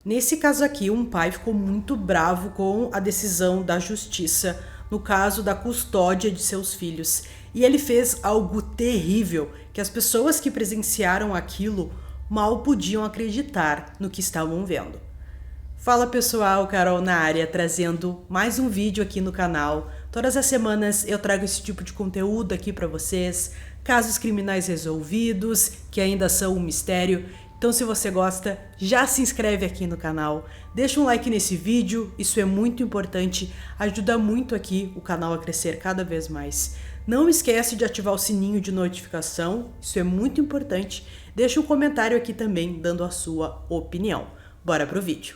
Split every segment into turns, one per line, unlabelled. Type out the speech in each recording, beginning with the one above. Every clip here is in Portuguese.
Nesse caso aqui, um pai ficou muito bravo com a decisão da justiça no caso da custódia de seus filhos. E ele fez algo terrível que as pessoas que presenciaram aquilo mal podiam acreditar no que estavam vendo. Fala pessoal, Carol na área, trazendo mais um vídeo aqui no canal. Todas as semanas eu trago esse tipo de conteúdo aqui para vocês, casos criminais resolvidos, que ainda são um mistério. Então se você gosta, já se inscreve aqui no canal, deixa um like nesse vídeo, isso é muito importante, ajuda muito aqui o canal a crescer cada vez mais. Não esquece de ativar o sininho de notificação, isso é muito importante. Deixa um comentário aqui também dando a sua opinião. Bora pro vídeo.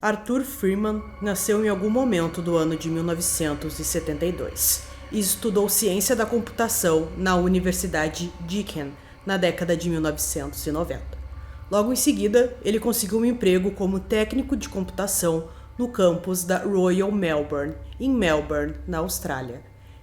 Arthur Freeman nasceu em algum momento do ano de 1972 e estudou ciência da computação na Universidade Deakin na década de 1990. Logo em seguida, ele conseguiu um emprego como técnico de computação no campus da Royal Melbourne, em Melbourne, na Austrália.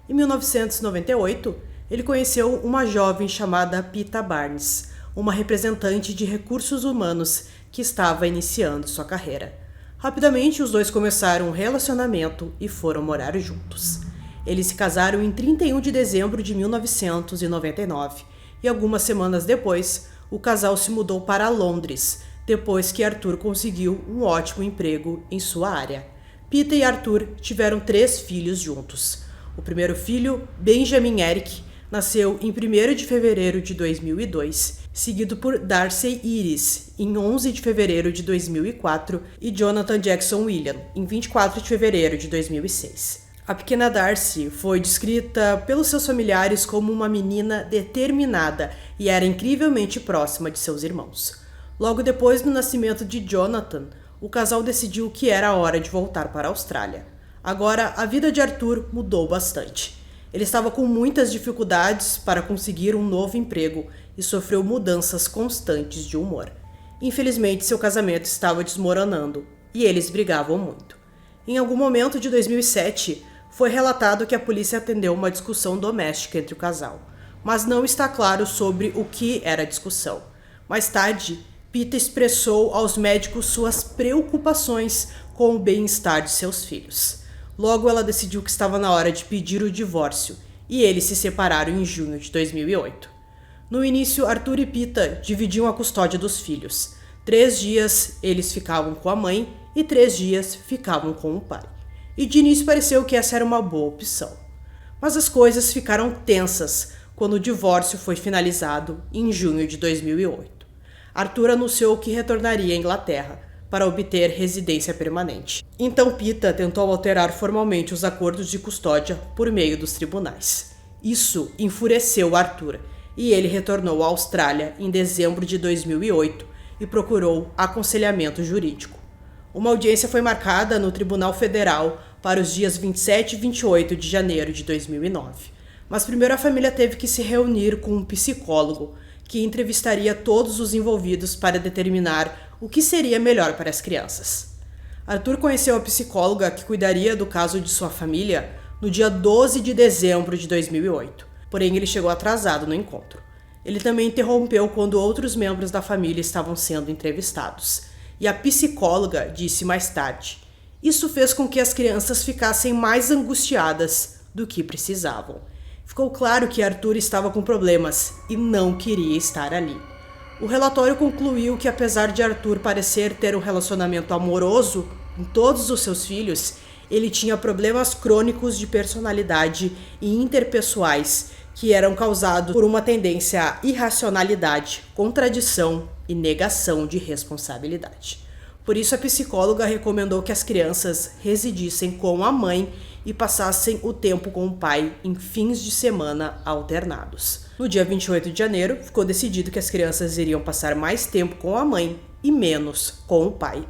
Em 1998, ele conheceu uma jovem chamada Peta Barnes, uma representante de recursos humanos que estava iniciando sua carreira. Rapidamente, os dois começaram um relacionamento e foram morar juntos. Eles se casaram em 31 de dezembro de 1999 e algumas semanas depois, o casal se mudou para Londres, depois que Arthur conseguiu um ótimo emprego em sua área. Peta e Arthur tiveram 3 filhos juntos. O primeiro filho, Benjamin Eric, nasceu em 1º de fevereiro de 2002, seguido por Darcy Iris, em 11 de fevereiro de 2004, e Jonathan Jackson William, em 24 de fevereiro de 2006. A pequena Darcy foi descrita pelos seus familiares como uma menina determinada e era incrivelmente próxima de seus irmãos. Logo depois do nascimento de Jonathan, o casal decidiu que era a hora de voltar para a Austrália. Agora, a vida de Arthur mudou bastante. Ele estava com muitas dificuldades para conseguir um novo emprego e sofreu mudanças constantes de humor. Infelizmente, seu casamento estava desmoronando e eles brigavam muito. Em algum momento de 2007, foi relatado que a polícia atendeu uma discussão doméstica entre o casal, mas não está claro sobre o que era a discussão. Mais tarde, Peta expressou aos médicos suas preocupações com o bem-estar de seus filhos. Logo, ela decidiu que estava na hora de pedir o divórcio, e eles se separaram em junho de 2008. No início, Arthur e Peta dividiam a custódia dos filhos. 3 dias eles ficavam com a mãe e 3 dias ficavam com o pai. E de início pareceu que essa era uma boa opção. Mas as coisas ficaram tensas quando o divórcio foi finalizado em junho de 2008. Arthur anunciou que retornaria à Inglaterra para obter residência permanente. Então Peta tentou alterar formalmente os acordos de custódia por meio dos tribunais. Isso enfureceu Arthur e ele retornou à Austrália em dezembro de 2008 e procurou aconselhamento jurídico. Uma audiência foi marcada no Tribunal Federal para os dias 27 e 28 de janeiro de 2009. Mas primeiro a família teve que se reunir com um psicólogo que entrevistaria todos os envolvidos para determinar o que seria melhor para as crianças. Arthur conheceu a psicóloga que cuidaria do caso de sua família no dia 12 de dezembro de 2008, porém ele chegou atrasado no encontro. Ele também interrompeu quando outros membros da família estavam sendo entrevistados, e a psicóloga disse mais tarde: "Isso fez com que as crianças ficassem mais angustiadas do que precisavam. Ficou claro que Arthur estava com problemas e não queria estar ali." O relatório concluiu que, apesar de Arthur parecer ter um relacionamento amoroso com todos os seus filhos, ele tinha problemas crônicos de personalidade e interpessoais que eram causados por uma tendência à irracionalidade, contradição e negação de responsabilidade. Por isso, a psicóloga recomendou que as crianças residissem com a mãe e passassem o tempo com o pai em fins de semana alternados. No dia 28 de janeiro, ficou decidido que as crianças iriam passar mais tempo com a mãe e menos com o pai.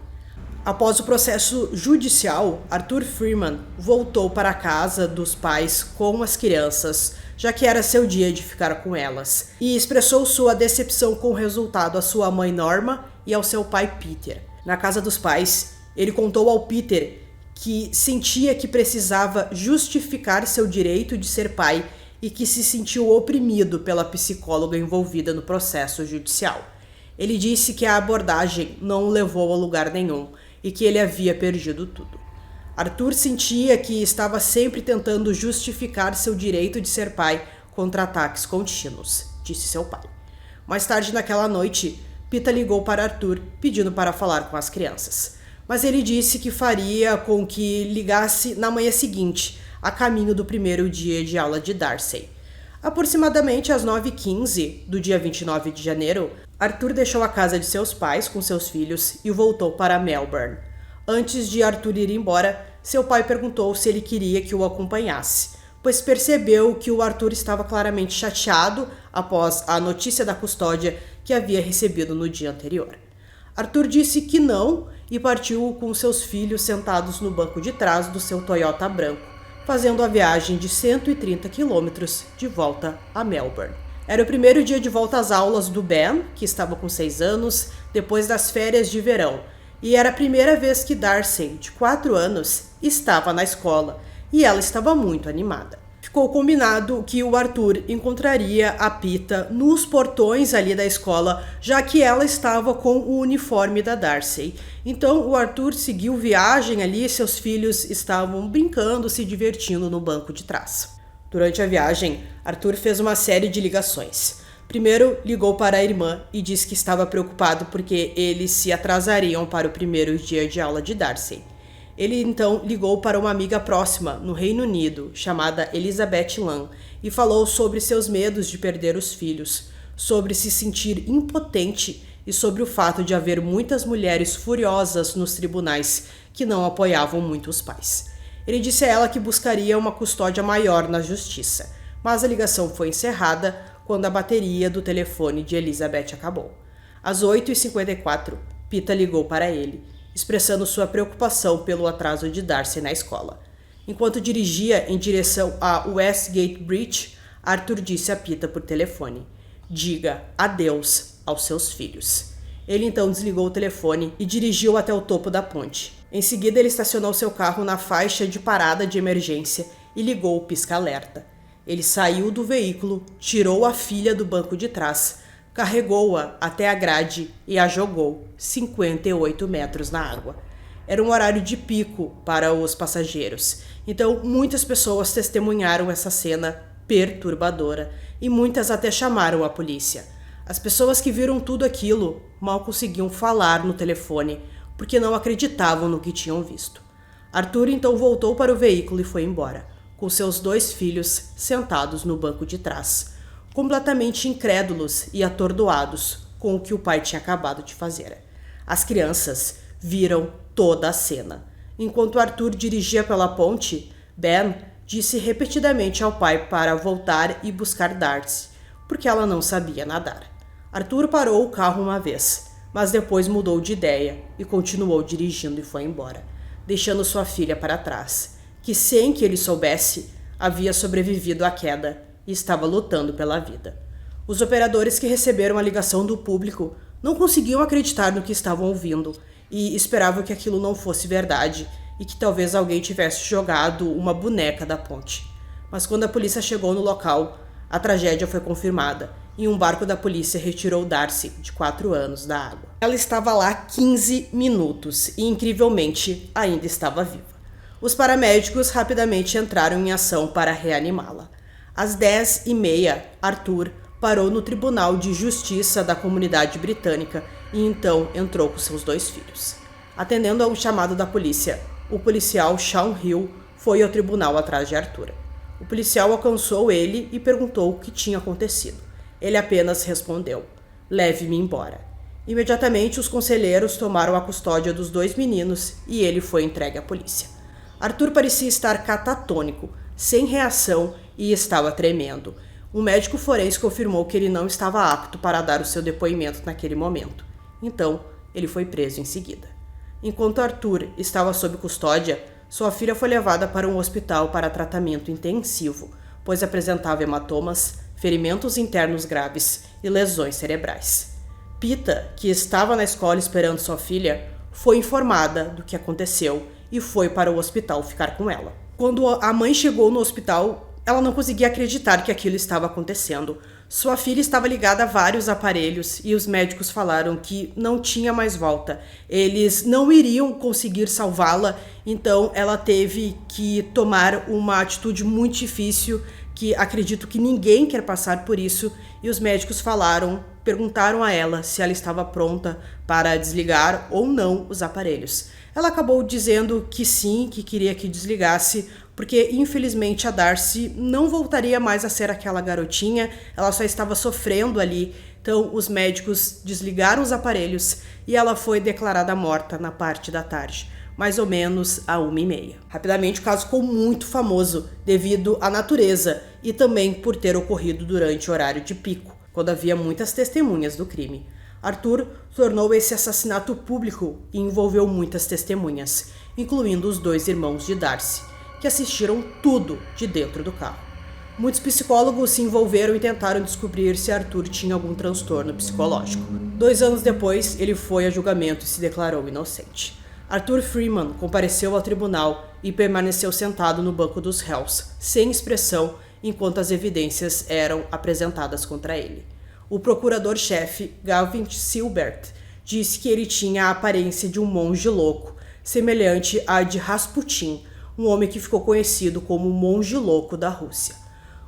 Após o processo judicial, Arthur Freeman voltou para a casa dos pais com as crianças, já que era seu dia de ficar com elas, e expressou sua decepção com o resultado à sua mãe Norma e ao seu pai Peter. Na casa dos pais, ele contou ao Peter que sentia que precisava justificar seu direito de ser pai e que se sentiu oprimido pela psicóloga envolvida no processo judicial. Ele disse que a abordagem não o levou a lugar nenhum e que ele havia perdido tudo. Arthur sentia que estava sempre tentando justificar seu direito de ser pai contra ataques contínuos, disse seu pai. Mais tarde naquela noite, Pita ligou para Arthur pedindo para falar com as crianças, mas ele disse que faria com que ligasse na manhã seguinte, a caminho do primeiro dia de aula de Darcy. Aproximadamente às 9h15 do dia 29 de janeiro, Arthur deixou a casa de seus pais com seus filhos e voltou para Melbourne. Antes de Arthur ir embora, seu pai perguntou se ele queria que o acompanhasse, pois percebeu que o Arthur estava claramente chateado após a notícia da custódia que havia recebido no dia anterior. Arthur disse que não e partiu com seus filhos sentados no banco de trás do seu Toyota branco, fazendo a viagem de 130 quilômetros de volta a Melbourne. Era o primeiro dia de volta às aulas do Ben, que estava com 6 anos, depois das férias de verão, e era a primeira vez que Darcy, de 4 anos, estava na escola, e ela estava muito animada. Ficou combinado que o Arthur encontraria a Pita nos portões ali da escola, já que ela estava com o uniforme da Darcy. Então o Arthur seguiu viagem ali, seus filhos estavam brincando, se divertindo no banco de trás. Durante a viagem, Arthur fez uma série de ligações. Primeiro, ligou para a irmã e disse que estava preocupado porque eles se atrasariam para o primeiro dia de aula de Darcy. Ele então ligou para uma amiga próxima no Reino Unido, chamada Elizabeth Lam, e falou sobre seus medos de perder os filhos, sobre se sentir impotente e sobre o fato de haver muitas mulheres furiosas nos tribunais que não apoiavam muito os pais. Ele disse a ela que buscaria uma custódia maior na justiça, mas a ligação foi encerrada quando a bateria do telefone de Elizabeth acabou. Às 8h54, Pita ligou para ele, expressando sua preocupação pelo atraso de Darcy na escola. Enquanto dirigia em direção a Westgate Bridge, Arthur disse a Pita por telefone: "Diga adeus aos seus filhos." Ele então desligou o telefone e dirigiu até o topo da ponte. Em seguida, ele estacionou seu carro na faixa de parada de emergência e ligou o pisca-alerta. Ele saiu do veículo, tirou a filha do banco de trás, carregou-a até a grade e a jogou 58 metros na água. Era um horário de pico para os passageiros, então muitas pessoas testemunharam essa cena perturbadora e muitas até chamaram a polícia. As pessoas que viram tudo aquilo mal conseguiam falar no telefone porque não acreditavam no que tinham visto. Arthur então voltou para o veículo e foi embora, com seus 2 filhos sentados no banco de trás, completamente incrédulos e atordoados com o que o pai tinha acabado de fazer. As crianças viram toda a cena. Enquanto Arthur dirigia pela ponte, Ben disse repetidamente ao pai para voltar e buscar Darcy, porque ela não sabia nadar. Arthur parou o carro uma vez, mas depois mudou de ideia e continuou dirigindo e foi embora, deixando sua filha para trás, que sem que ele soubesse, havia sobrevivido à queda e estava lutando pela vida. Os operadores que receberam a ligação do público não conseguiam acreditar no que estavam ouvindo e esperavam que aquilo não fosse verdade e que talvez alguém tivesse jogado uma boneca da ponte. Mas quando a polícia chegou no local, a tragédia foi confirmada e um barco da polícia retirou Darcy, de 4 anos, da água. Ela estava lá 15 minutos e, incrivelmente, ainda estava viva. Os paramédicos rapidamente entraram em ação para reanimá-la. Às 10h30, Arthur parou no Tribunal de Justiça da Comunidade Britânica e então entrou com seus 2 filhos. Atendendo a um chamado da polícia, o policial Sean Hill foi ao tribunal atrás de Arthur. O policial alcançou ele e perguntou o que tinha acontecido. Ele apenas respondeu: "Leve-me embora." Imediatamente, os conselheiros tomaram a custódia dos 2 meninos e ele foi entregue à polícia. Arthur parecia estar catatônico, sem reação e estava tremendo. Um médico forense confirmou que ele não estava apto para dar o seu depoimento naquele momento. Então, ele foi preso em seguida. Enquanto Arthur estava sob custódia, sua filha foi levada para um hospital para tratamento intensivo, pois apresentava hematomas, ferimentos internos graves e lesões cerebrais. Pita, que estava na escola esperando sua filha, foi informada do que aconteceu e foi para o hospital ficar com ela. Quando a mãe chegou no hospital, ela não conseguia acreditar que aquilo estava acontecendo. Sua filha estava ligada a vários aparelhos e os médicos falaram que não tinha mais volta. Eles não iriam conseguir salvá-la, então ela teve que tomar uma atitude muito difícil, que acredito que ninguém quer passar por isso, e os médicos perguntaram a ela se ela estava pronta para desligar ou não os aparelhos. Ela acabou dizendo que sim, que queria que desligasse, porque infelizmente a Darcy não voltaria mais a ser aquela garotinha, ela só estava sofrendo ali. Então os médicos desligaram os aparelhos e ela foi declarada morta na parte da tarde, mais ou menos à 1h30. Rapidamente o caso ficou muito famoso devido à natureza e também por ter ocorrido durante o horário de pico, quando havia muitas testemunhas do crime. Arthur tornou esse assassinato público e envolveu muitas testemunhas, incluindo os 2 irmãos de Darcy, que assistiram tudo de dentro do carro. Muitos psicólogos se envolveram e tentaram descobrir se Arthur tinha algum transtorno psicológico. 2 anos depois, ele foi a julgamento e se declarou inocente. Arthur Freeman compareceu ao tribunal e permaneceu sentado no banco dos réus, sem expressão, enquanto as evidências eram apresentadas contra ele. O procurador-chefe, Gavin Silbert, disse que ele tinha a aparência de um monge louco, semelhante à de Rasputin, um homem que ficou conhecido como o monge louco da Rússia.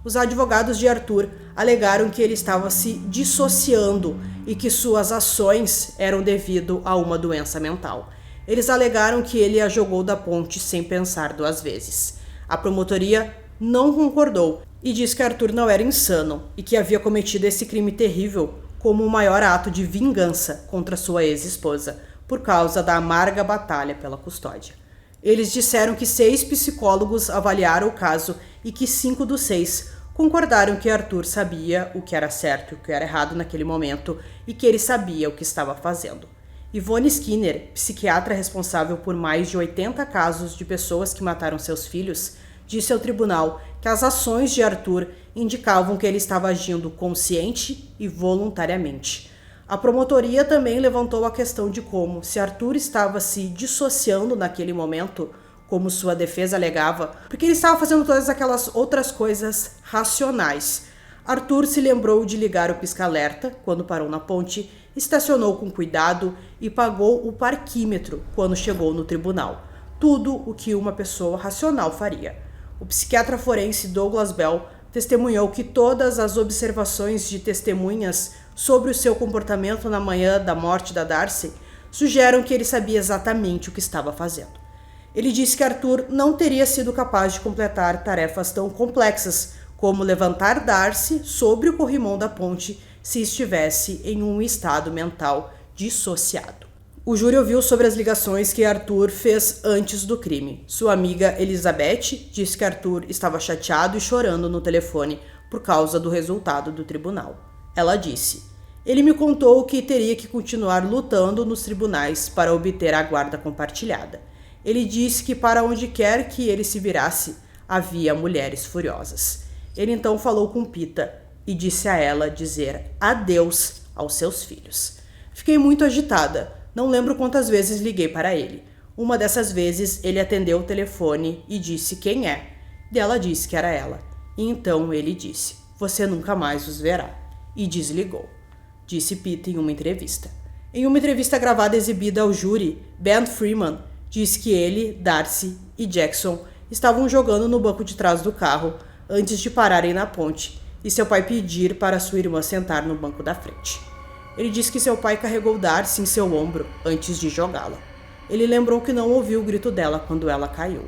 Os advogados de Arthur alegaram que ele estava se dissociando e que suas ações eram devido a uma doença mental. Eles alegaram que ele a jogou da ponte sem pensar 2 vezes. A promotoria não concordou e disse que Arthur não era insano e que havia cometido esse crime terrível como o maior ato de vingança contra sua ex-esposa, por causa da amarga batalha pela custódia. Eles disseram que 6 psicólogos avaliaram o caso e que 5 dos 6 concordaram que Arthur sabia o que era certo e o que era errado naquele momento e que ele sabia o que estava fazendo. Yvonne Skinner, psiquiatra responsável por mais de 80 casos de pessoas que mataram seus filhos, disse ao tribunal que as ações de Arthur indicavam que ele estava agindo consciente e voluntariamente. A promotoria também levantou a questão de como, se Arthur estava se dissociando naquele momento, como sua defesa alegava, porque ele estava fazendo todas aquelas outras coisas racionais. Arthur se lembrou de ligar o pisca-alerta quando parou na ponte, estacionou com cuidado e pagou o parquímetro quando chegou no tribunal. Tudo o que uma pessoa racional faria. O psiquiatra forense Douglas Bell testemunhou que todas as observações de testemunhas sobre o seu comportamento na manhã da morte da Darcy sugerem que ele sabia exatamente o que estava fazendo. Ele disse que Arthur não teria sido capaz de completar tarefas tão complexas como levantar Darcy sobre o corrimão da ponte se estivesse em um estado mental dissociado. O júri ouviu sobre as ligações que Arthur fez antes do crime. Sua amiga Elizabeth disse que Arthur estava chateado e chorando no telefone por causa do resultado do tribunal. Ela disse: "Ele me contou que teria que continuar lutando nos tribunais para obter a guarda compartilhada. Ele disse que para onde quer que ele se virasse, havia mulheres furiosas. Ele então falou com Pita e disse a ela dizer adeus aos seus filhos. Fiquei muito agitada. Não lembro quantas vezes liguei para ele. Uma dessas vezes ele atendeu o telefone e disse quem é. E ela disse que era ela. E então ele disse: você nunca mais os verá. E desligou", disse Pita em uma entrevista. Em uma entrevista gravada e exibida ao júri, Ben Freeman disse que ele, Darcy e Jackson estavam jogando no banco de trás do carro antes de pararem na ponte e seu pai pedir para sua irmã sentar no banco da frente. Ele disse que seu pai carregou Darcy em seu ombro antes de jogá-la. Ele lembrou que não ouviu o grito dela quando ela caiu.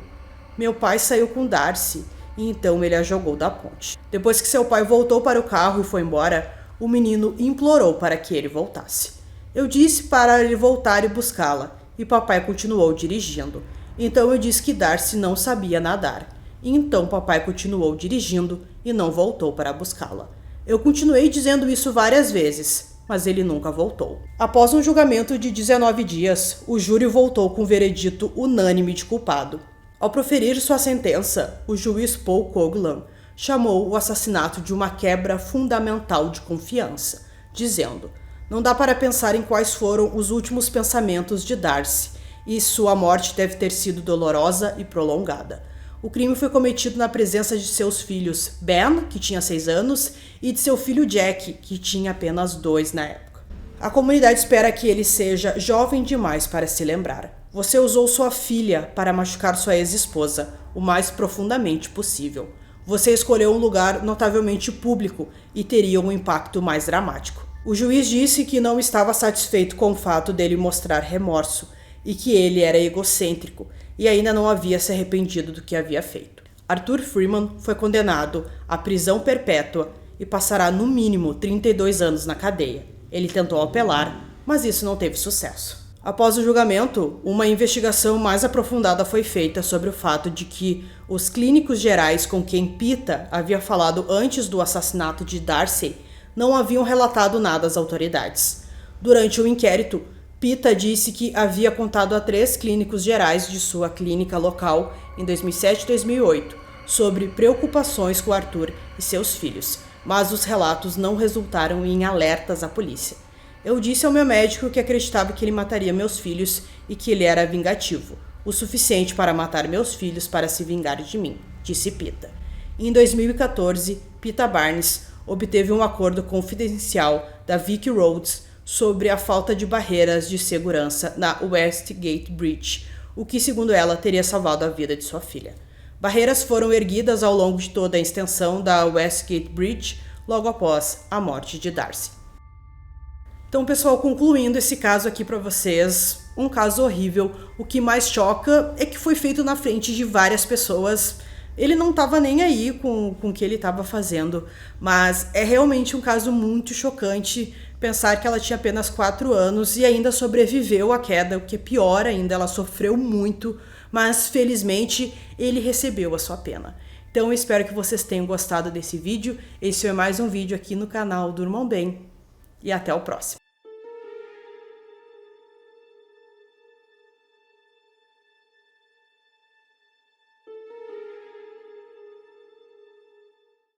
"Meu pai saiu com Darcy e então ele a jogou da ponte. Depois que seu pai voltou para o carro e foi embora, o menino implorou para que ele voltasse. Eu disse para ele voltar e buscá-la, e papai continuou dirigindo. Então eu disse que Darcy não sabia nadar. E então papai continuou dirigindo e não voltou para buscá-la. Eu continuei dizendo isso várias vezes, mas ele nunca voltou." Após um julgamento de 19 dias, o júri voltou com um veredito unânime de culpado. Ao proferir sua sentença, o juiz Paul Coughlin chamou o assassinato de uma quebra fundamental de confiança, dizendo: "Não dá para pensar em quais foram os últimos pensamentos de Darcy. e sua morte deve ter sido dolorosa e prolongada. O crime foi cometido na presença de seus filhos Ben, que tinha 6 anos, e de seu filho Jack, que tinha apenas 2 na época. A comunidade espera que ele seja jovem demais para se lembrar. Você usou sua filha para machucar sua ex-esposa, o mais profundamente possível. Você escolheu um lugar notavelmente público e teria um impacto mais dramático. O juiz disse que não estava satisfeito com o fato dele mostrar remorso e que ele era egocêntrico e ainda não havia se arrependido do que havia feito. Arthur Freeman foi condenado à prisão perpétua e passará no mínimo 32 anos na cadeia. Ele tentou apelar, mas isso não teve sucesso. Após o julgamento, uma investigação mais aprofundada foi feita sobre o fato de que os clínicos gerais com quem Pita havia falado antes do assassinato de Darcy não haviam relatado nada às autoridades. Durante o inquérito, Pita disse que havia contado a 3 clínicos gerais de sua clínica local em 2007 e 2008 sobre preocupações com Arthur e seus filhos, mas os relatos não resultaram em alertas à polícia. Eu disse ao meu médico que acreditava que ele mataria meus filhos e que ele era vingativo, o suficiente para matar meus filhos para se vingar de mim, disse Pita. Em 2014, Pita Barnes obteve um acordo confidencial da Vicky Rhodes sobre a falta de barreiras de segurança na Westgate Bridge, o que, segundo ela, teria salvado a vida de sua filha. Barreiras foram erguidas ao longo de toda a extensão da Westgate Bridge logo após a morte de Darcy. Então, pessoal, concluindo esse caso aqui para vocês, um caso horrível. O que mais choca é que foi feito na frente de várias pessoas. Ele não estava nem aí com o que ele estava fazendo, mas é realmente um caso muito chocante pensar que ela tinha apenas 4 anos e ainda sobreviveu à queda, o que é pior ainda, ela sofreu muito, mas felizmente ele recebeu a sua pena. Então eu espero que vocês tenham gostado desse vídeo. Esse é mais um vídeo aqui no canal Durmam Bem e até o próximo.